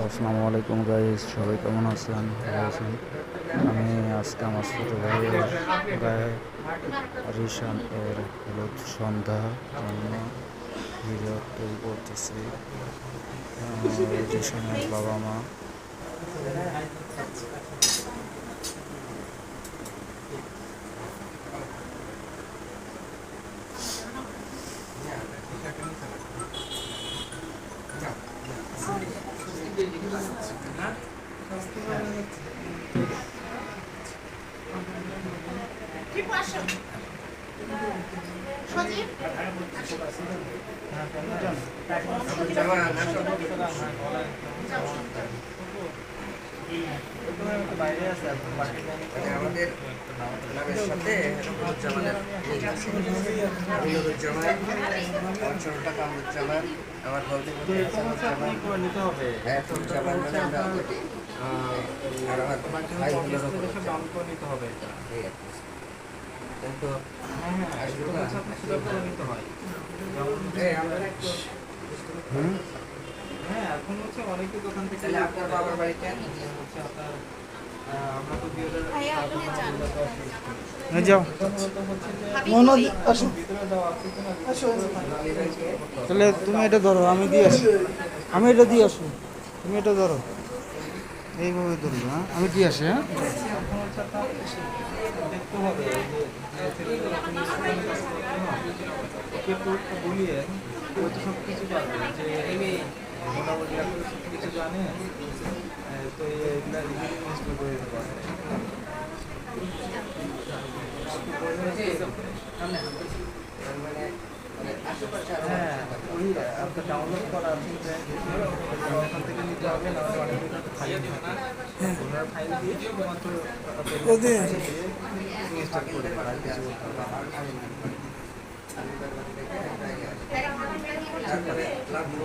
আসসালামু আলাইকুম গাইস, সবাই কেমন আছেন? ভালো আছেন? আমি আজকে আমার ছোট ভাইয়ের গায়ে রিশান এর হলুদ সন্ধ্যা জন্য ভিডিও তৈরি করতেছি। রিশানের বাবা মা আমাদের নামের সাথে নুরুজ্জামানের মিল আছে। আমি নুরুজ্জামান, আমার ছোটটা কামরুজ্জামান, আমার নুরুজ্জামান মানে আমরা আর আমার ভাই হলো কিন্তু হ্যাঁ, এখন হচ্ছে অনেকে দোকান থেকে আপনার বাবার বাড়িতে হচ্ছে আপনার আমরা তো 2000 যাও ভিতরে দেওয়া আছে কিনা তাহলে তুমি এটা ধরো, আমি দিয়ে আসি, আমি এটা দিয়ে আসি, তুমি এটা ধরো, এইভাবে ধরবো। হ্যাঁ, আমি দিয়ে আসি। হ্যাঁ, এখন হচ্ছে আপনার দেখতে হবে যে ছেলেদের ওকে বলিয়ে ও তো সব কিছু পারবে যে মোটামুটি একটা সব কিছু জানে, তো এইগুলা ইনভেস্ট করে দিতে পারে। হ্যাঁ, ওই আপনার ডাউনলোড করা আছে, এখান থেকে নিতে হবে, না হলে অনেক ফাইল দিবে না, ওনারা ফাইল দিয়ে শুধুমাত্র ইনস্টল করে দেবে, আর কিছু করতে হবে আপনি